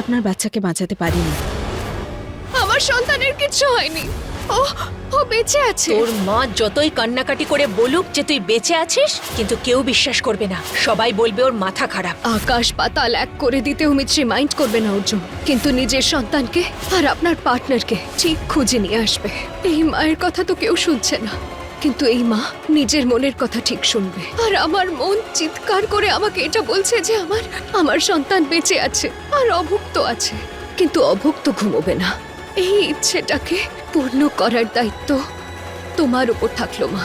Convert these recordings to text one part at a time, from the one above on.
আপনার বাচ্চাকে বাঁচাতে পারিনি। আমার সন্তানের কিচ্ছু হয়নি, ও ও বেঁচে আছে। তোর মা যতই কান্নাকাটি করে বলুক যে তুই বেঁচে আছিস, কিন্তু কেউ বিশ্বাস করবে না। সবাই বলবে ওর মাথা খারাপ। আকাশ পাতাল এক করে দিতেও মিত্রি মাইন্ড করবে না অর্জুন, কিন্তু নিজের সন্তানকে আর আপনার পার্টনারকে ঠিক খুঁজে নিয়ে আসবে। এই মায়ের কথা তো কেউ শুনছে না, কিন্তু এই মা নিজের মনের কথা ঠিক শুনবে। আর আমার মন চিৎকার করে আমাকে এটা বলছে যে আমার সন্তান বেঁচে আছে আর অভুক্ত আছে, কিন্তু অভুক্ত ঘুমোবে না। এই ইচ্ছেটাকে পূর্ণ করার দায়িত্ব তোমার উপর থাকলো মা।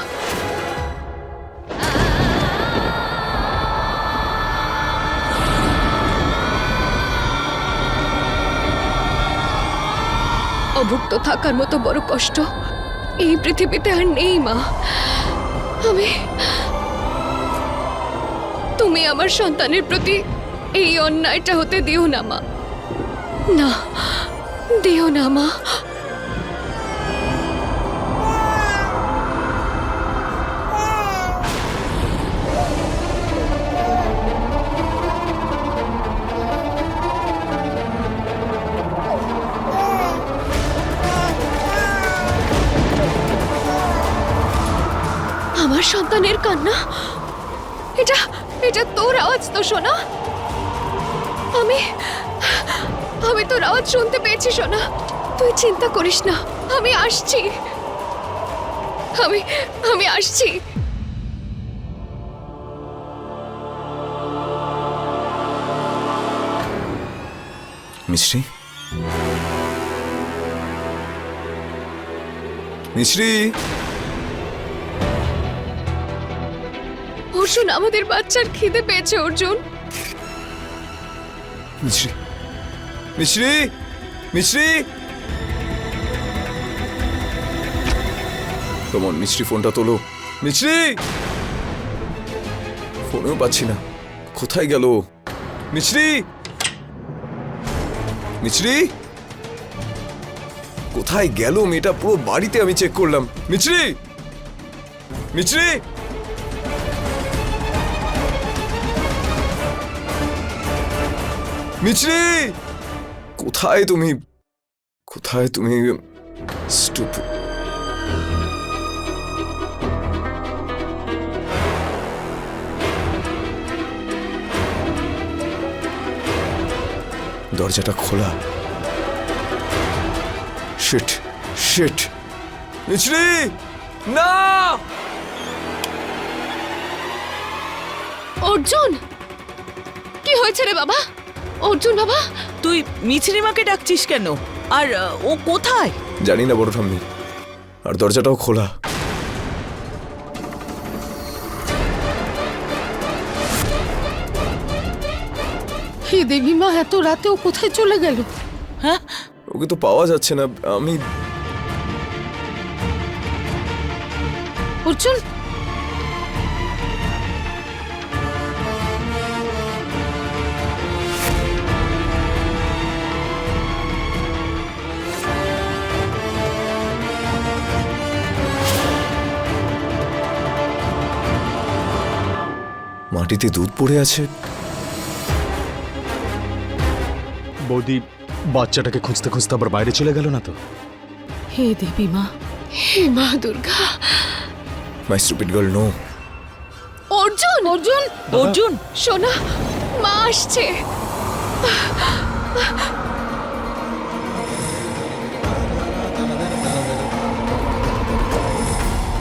অভুক্ত থাকার মতো বড় কষ্ট এই পৃথিবীতে আর নেই মা। তুমি আমার সন্তানের প্রতি এই অন্যায়টা হতে দিও না মা, না দিও না মা। আমার সন্তানের কান্না, এটা এটা তোর আওয়াজ তো সোনা? আমি তোর আওয়াজ শুনতে পেয়েছি সোনা, তুই চিন্তা করিস না, আমি আসছি, আমি আসছি। মিশ্রি, মিশ্রি, অর্জুন, আমাদের বাচ্চার খিদে পেয়েছে অর্জুন। মিশ্রি, মিশ্রি, মিশ্রি। কেমন মিশ্রি, ফোনটা তোলো। মিশ্রি, ফোনেও পাচ্ছি না, কোথায় গেল মিশ্রি? মিশ্রি কোথায় গেল মেয়েটা? পুরো বাড়িতে আমি চেক করলাম। মিশ্রি, মিশ্রি, মিছরি, কোথায় তুমি? কোথায় তুমি? স্টুপিড। দরজাটা খোলা। Shit, shit. মিছরি, না! অর্জুন, কি হয়েছে রে বাবা? অর্জুন বাবা, তুই মিছরিমাকে ডাকছিস কেন? আর ও কোথায়? জানি না বড় ঠাম্মি, আর দরজাটাও খোলা। হে দেবী মা, এত রাতে ও কোথায় চলে গেল? হ্যাঁ, ওকে তো পাওয়া যাচ্ছে না। আমি অর্জুন, মাটিতে দুধ পড়ে আছে। বৌদি বাচ্চাটাকে খুঁজতে খুঁজতে আবার বাইরে চলে গেল না তো? হে দেবী মা, হে মা Durga. My stupid girl, no. Arjun, Arjun, Arjun, সোনা, মা আসছে।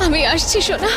আমি আসছি সোনা।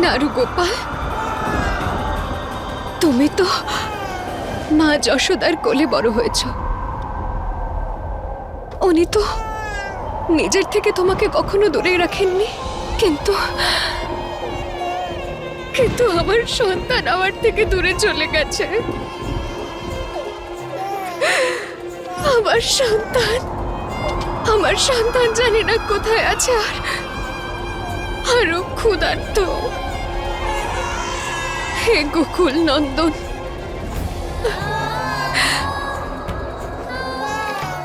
নারু গোপাল, তুমি তো মা যশোদার কোলে বড় হয়েছ। উনি তো নিজের থেকে তোমাকে কখনো দূরে রাখেননি, কিন্তু কিন্তু আমার সন্তান আমার থেকে দূরে চলে গেছে। আমার সন্তান জানি না কোথায় আছে, আর আরো ক্ষুধার্ত। হে গোকুল নন্দন,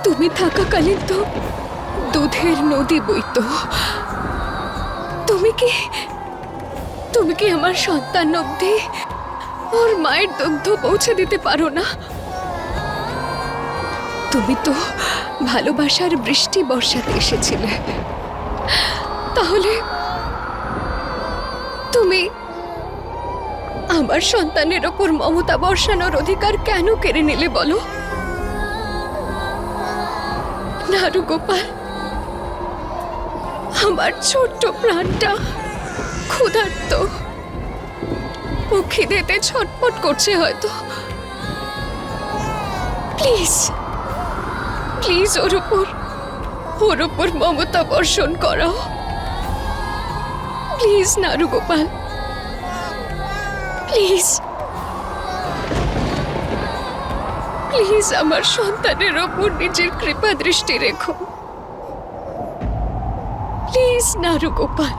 তুমি থাকাকালীন তো দুধের নদী বইত। তুমি কি আমার সন্তান অবধি ওর মায়ের দুগ্ধ পৌঁছে দিতে পারো না? তুমি তো ভালোবাসার বৃষ্টি বর্ষাতে এসেছিলে, তাহলে তুমি আমার সন্তানের ওপর মমতা বর্ষানোর অধিকার কেন কেড়ে নিলে বলো? নারু গোপাল, আমার ছোট্ট প্রাণটা ক্ষুধার্ত, ও খিদেতে ছটফট করছে হয়তো। প্লিজ প্লিজ ওর উপর মমতা বর্ষণ করাও। Please Naru Gopal, please please আমার সন্তানের ওপর নিজের কৃপা দৃষ্টি রেখো। প্লিজ নারু গোপাল।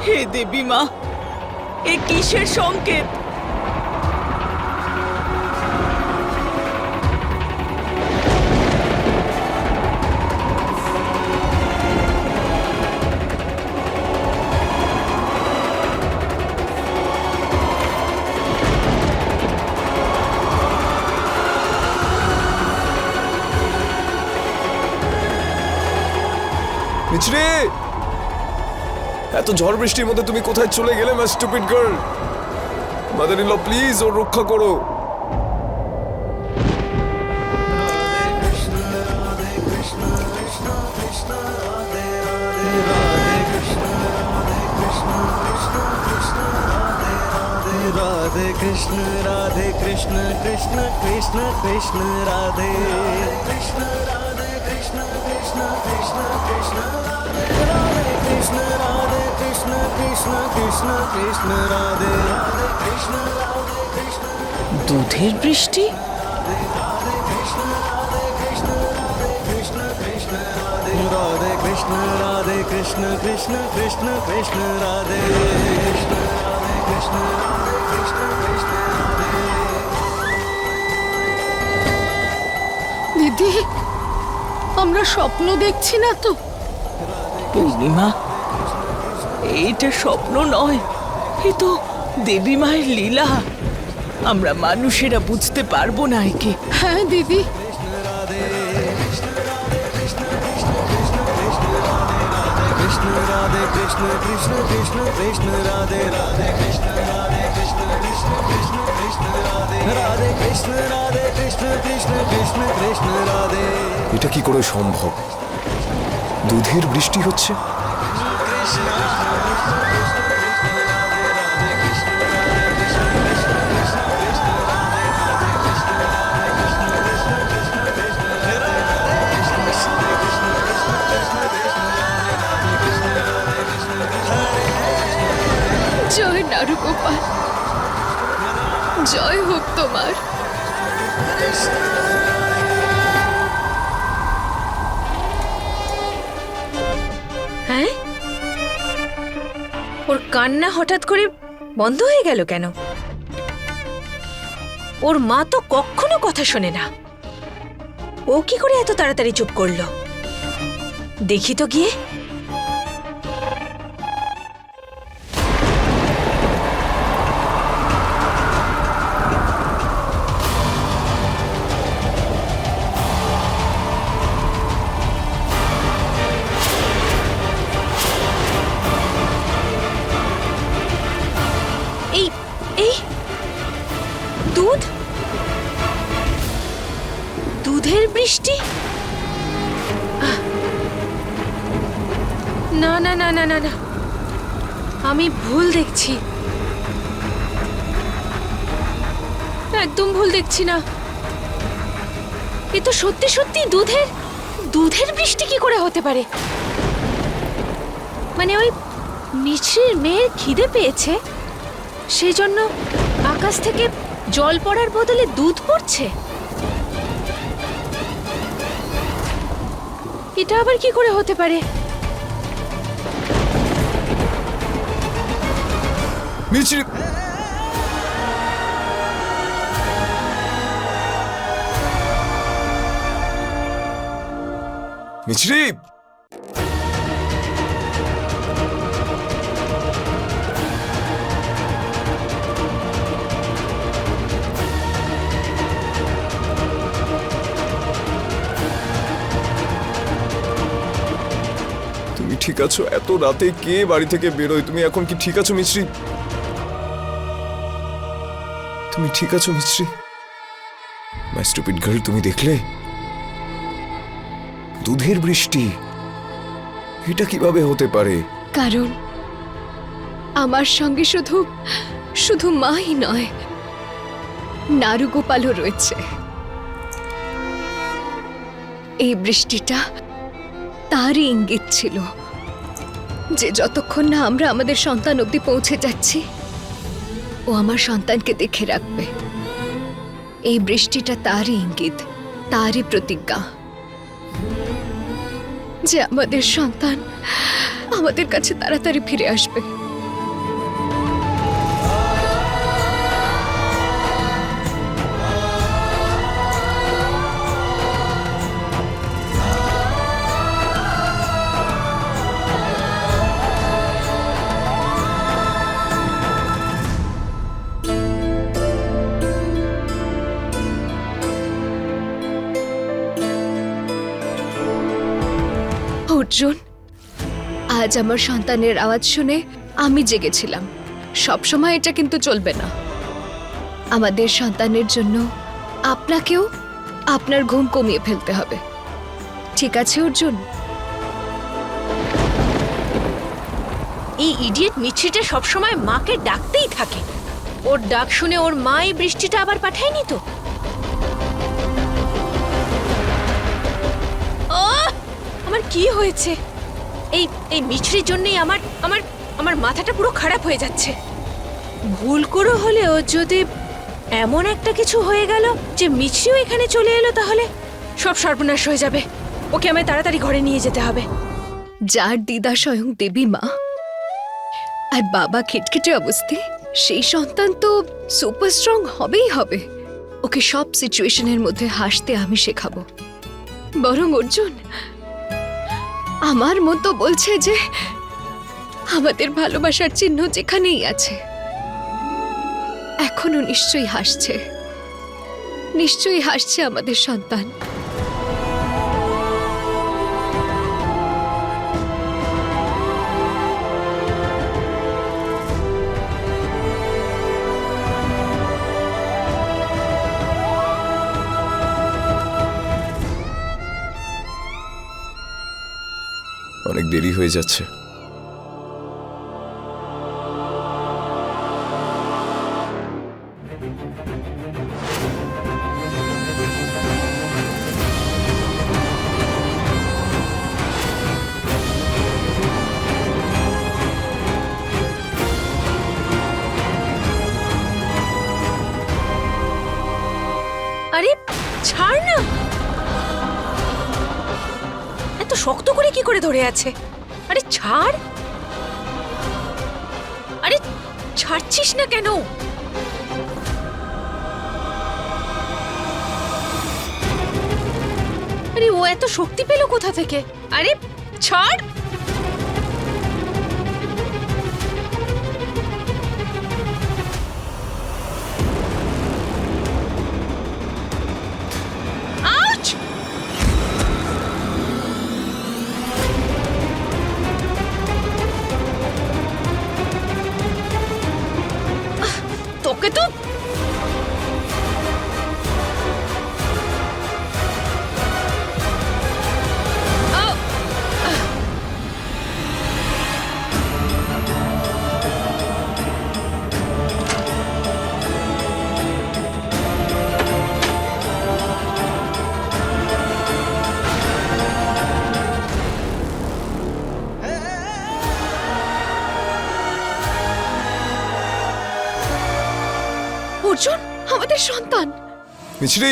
হে দেবী মা, এ কিসের সংকেত? মিছরি, এত ঝড় বৃষ্টির মধ্যে তুমি কোথায় চলে গেলে my stupid girl? Mother in law, please ওর রক্ষা করো। राधे कृष्ण कृष्ण कृष्ण कृष्ण राधे कृष्ण कृष्ण कृष्ण कृष्ण राधे कृष्ण कृष्ण कृष्ण कृष्ण राधे कृष्ण कृष्ण। দুধের বৃষ্টি? राधे कृष्ण कृष्ण कृष्ण कृष्ण राधे कृष्ण कृष्ण कृष्ण कृष्ण দিদি, আমরা স্বপ্ন দেখছি না তো? পূর্ণিমা, এইটা স্বপ্ন নয়, এ তো দেবী মায়ের লীলা। আমরা মানুষেরা বুঝতে পারবো না একে। হ্যাঁ দিদি, कृष्ण राधे कृष्ण कृष्ण कृष्ण कृष्ण राधे राधे कृष्ण कृष्ण कृष्ण कृष्ण राधे राधे कृष्ण कृष्ण कृष्ण कृष्ण राधे। এটা কি করে সম্ভব? দুধের বৃষ্টি হচ্ছে? জয় নারু গোপাল, জয় হোক তোমার। হ্যাঁ, ওর কান্না হঠাৎ করে বন্ধ হয়ে গেল কেন? ওর মা তো কখনো কথা শোনে না, ও কি করে এত তাড়াতাড়ি চুপ করলো? দেখি তো গিয়ে। না না না না, আমি ভুল দেখছি, একদম ভুল দেখছি না। এ তো সত্যি সত্যি দুধের বৃষ্টি কি করে হতে পারে? মানে ওই মিছরির মেয়ের খিদে পেয়েছে, সেই জন্য আকাশ থেকে জল পড়ার বদলে দুধ পড়ছে। এটা আবার কি করে হতে পারে? মিছরি, মিছরি, তুমি ঠিক আছো? এত রাতে কে বাড়ি থেকে বেরোয়? তুমি এখন কি ঠিক আছো মিছরি? তুমি ঠিক আছো মিছরি? মাই স্টুপিড গার্ল, তুমি দেখলে দুধের বৃষ্টি? এটা কিভাবে হতে পারে? কারণ আমার সঙ্গে শুধু শুধু মাই নয়, নারুগোপালও রয়েছে। এই বৃষ্টিটা তারই ইঙ্গিত ছিল যে যতক্ষণ না আমরা আমাদের সন্তান অবধি পৌঁছে যাচ্ছি, ও আমার সন্তানকে দেখে রাখবে। এই বৃষ্টিটা তারই ইঙ্গিত, তারই প্রতিজ্ঞা যে আমাদের সন্তান আমাদের কাছে তাড়াতাড়ি ফিরে আসবে। অর্জুন, আজ আমার সন্তানের আওয়াজ শুনে আমি জেগেছিলাম। সবসময় এটা কিন্তু চলবে না। আমাদের সন্তানের জন্য আপনাকেও আপনার ঘুম কমিয়ে ফেলতে হবে, ঠিক আছে অর্জুন? এই ইডিয়েট মিছরিটা সবসময় মাকে ডাকতেই থাকে। ওর ডাক শুনে ওর মা এই বৃষ্টিটা আবার পাঠায়নি তো? আমার কি হয়েছে? এই মিছরির জন্যই আমার আমার আমার মাথাটা পুরো খারাপ হয়ে যাচ্ছে। ভুল করে হলেও যদি এমন একটা কিছু হয়ে গেল যে মিছরিও এখানে চলে এলো, তাহলে সব সর্বনাশ হয়ে যাবে। ওকে আমায় তাড়াতাড়ি ঘরে নিয়ে যেতে হবে। যার দিদা স্বয়ং দেবী মা আর বাবা খিটখিটে অবস্থি, সেই সন্তান তো সুপার স্ট্রং হবেই হবে। ওকে সব সিচুয়েশনের মধ্যে হাসতে আমি শেখাবো। বরং অর্জুন, আমার মতো বলছে যে আমাদের ভালোবাসার চিহ্ন যেখানেই আছে। এখনো নিশ্চয়ই হাসছে, নিশ্চয়ই হাসছে আমাদের সন্তান। অনেক দেরি হয়ে যাচ্ছে। আরে ছাড় না, এত শক্ত করে কি করে ধরে আছে? আরে ছাড়, আরে ছাড়ছিস না কেন? আরে ও এত শক্তি পেল কোথা থেকে? আরে ছাড়। আউচ! তোকে তো অর্জুন, আমাদের সন্তান। মিছরি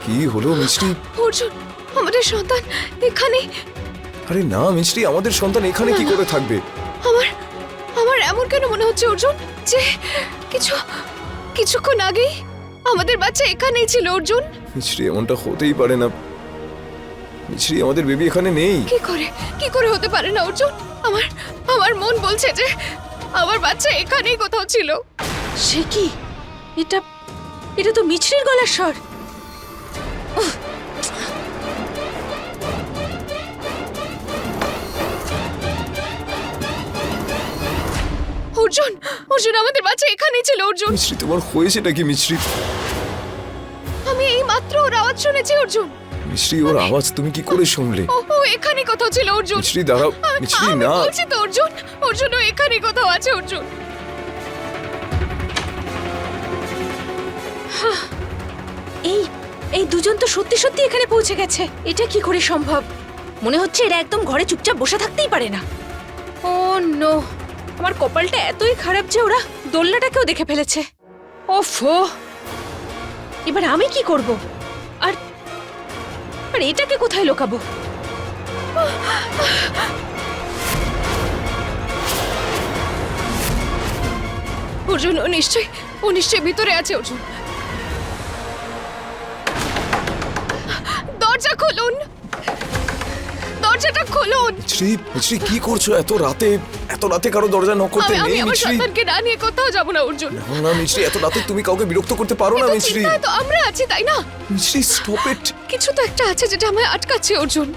কি হলো মিছরি? অর্জুন, আমাদের সন্তান এখানে। আরে না মিছরি, আমাদের সন্তান এখানে কি করে থাকবে? আমার আমার এমন কেন মনে হচ্ছে অর্জুন যে কিছুক্ষণ আগেই আমাদের বাচ্চা এখানেই ছিল অর্জুন। মিছরি এমনটা হতেই পারে না। মিছরি আমাদের বেবি এখানে নেই। কি করে হতে পারে না অর্জুন? আমার মন বলছে যে আমার বাচ্চা এখানেই কোথাও ছিল। সে কি? এটা তো মিছরির গলার স্বর। অর্জুন, আমাদের বাচ্চা এখানেই ছিল অর্জুন। মিছরি তোমার হয়েছেটা কি মিছরি? আমি এই মাত্র ওর আওয়াজ শুনেছি অর্জুন। মিছরি ওর আওয়াজ তুমি কি করে শুনলে? ও এখানেই কোথাও ছিল অর্জুন। মিছরি দাঁড়াও, মিছরি আমি না। বলছি তো অর্জুন ও এখানেই কোথাও আছে অর্জুন। এই দুজন তো সত্যি সত্যি এখানে পৌঁছে গেছে। এটা কি করে সম্ভব? মনে হচ্ছে এরা একদম ঘরে চুপচাপ বসে থাকতেই পারে না। ও নো, আমার কপালটা এতই খারাপ যে ওরা দোলনাটাকেও দেখে ফেলেছে। ওফো, এবার আমি কি করব? আর এটাকে কোথায় লুকাবো? অর্জুন, ও নিশ্চয়ই ভিতরে আছে অর্জুন। দরজা খুলুন, দরজাটা খুলুন। মিছরি কি করছো এত রাতে কারো দরজা নক করতে আমি নেই আমার মিছরি। সন্তানকে না নিয়ে কোথাও যাব না অর্জুন। না মিছরি, এত রাতে তুমি কাউকে বিরক্ত করতে পারো না কিন্তু মিছরি। চিন্তায় তো আমরা আছি, তাই না? মিছরি স্টপ ইট। কিছু তো একটা আছে যেটা আমায় আটকাচ্ছে অর্জুন।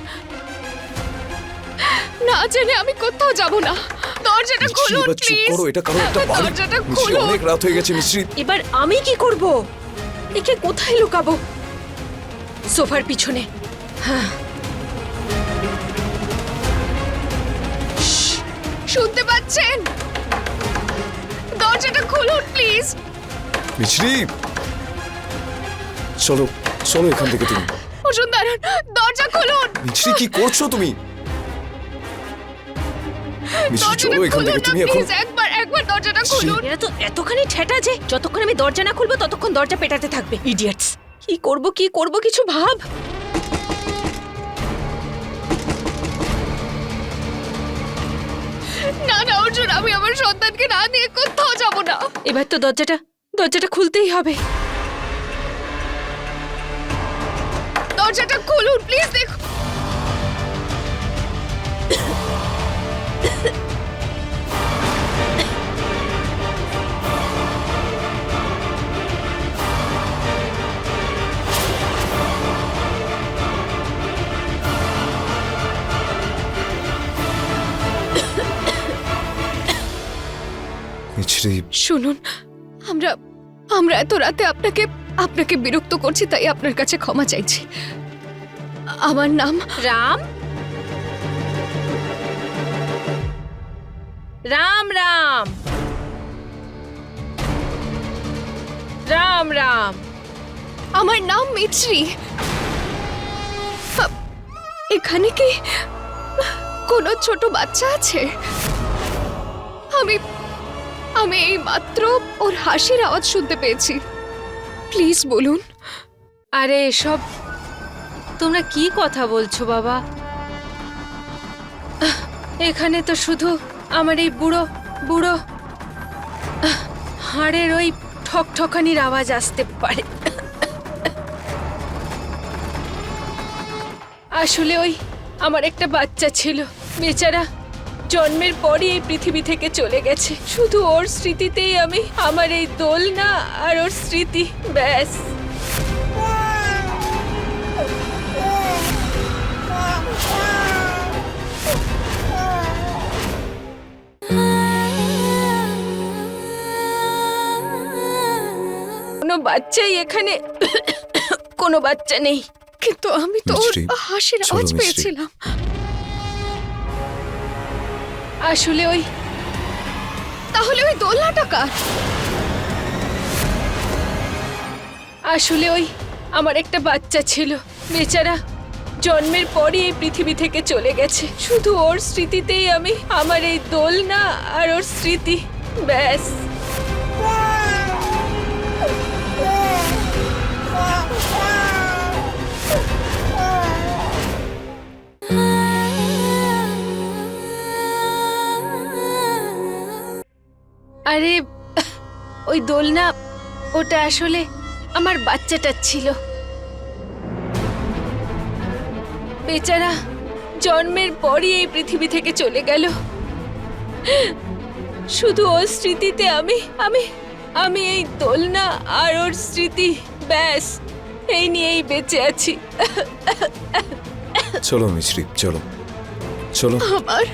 না জেনে আমি কোথাও যাব না। দরজাটা মিছরি খুলুন এবার চুপ প্লিজ। করো, এটা কারো একটা বাড়ি। দরজাটা মিছরি খুলুন। অনেক রাত হয়ে গেছে মিছরি। এবার আমি কি করব? একে কোথায় লুকাবো? সোফার পিছনে। হ্যাঁ, শুনতে পাচ্ছেন? দরজাটা খুলুন প্লিজ। মিছরি চলো এখান থেকে তুমি। অর্জুন দাঁড়ান, দরজা খুলুন। মিছরি কি করছো তুমি? মিছরি দরজাটা চলো এখান খুলুন থেকে না তুমি এখন। প্লিজ, একবার দরজাটা খুলুন। এরা তো এতখানি ঠেটা যে যতক্ষণ আমি দরজা না খুলবো ততক্ষণ দরজা পেটাতে থাকবে। ইডিয়েটস! কি করব কিছু ভাব। না অর্জুন, আমি আমার সন্তানকে না নিয়ে কোথাও যাব না। এবার তো দরজাটা খুলতেই হবে। দরজাটা খুলুন প্লিজ। দেখুন, মিছরি শুনুন, আমরা এত রাতে আপনাকে বিরক্ত করছি, তাই আপনার কাছে ক্ষমা চাইছি। আমার নাম রাম রাম রাম রাম রাম। আমার নাম মিছরি। এখানে কি কোনো ছোট বাচ্চা আছে? আমি এই মাত্র ওর হাসির আওয়াজ শুনতে পেয়েছি। প্লিজ বলুন। আরে এসব তোমরা কি কথা বলছো বাবা? এখানে তো শুধু আমার এই বুড়ো হাড়ের ওই ঠকঠকানির আওয়াজ আসতে পারে। আসলে ওই আমার একটা বাচ্চা ছিল, বেচারা জন্মের পরই এই পৃথিবী থেকে চলে গেছে। শুধু ওর স্মৃতিতেই আমি আমার এই দোলনা আর ওর স্মৃতি, ব্যাস। কোনো বাচ্চাই এখানে কোনো বাচ্চা নেই। কিন্তু আমি তো ওর মিছরি, হাসির চলো আওয়াজ মিছরি। পেয়েছিলাম। তাহলে ওই দোলনাটা কার? আসলে ওই আমার একটা বাচ্চা ছিল, বেচারা জন্মের পরই এই পৃথিবী থেকে চলে গেছে। শুধু ওর স্মৃতিতেই আমি আমার এই দোলনা আর ওর স্মৃতি, ব্যাস। আরে ওই দোলনা, ওটা আসলে আমার বাচ্চাটা ছিল। বেচারা জন্মের পরই এই পৃথিবী থেকে চলে গেল। শুধু ওর স্মৃতিতে আমি আমি আমি এই দোলনা আর ওর স্মৃতি, ব্যাস এই নিয়েই বেঁচে আছি। চলো মিছরি, চলো চলো। আমার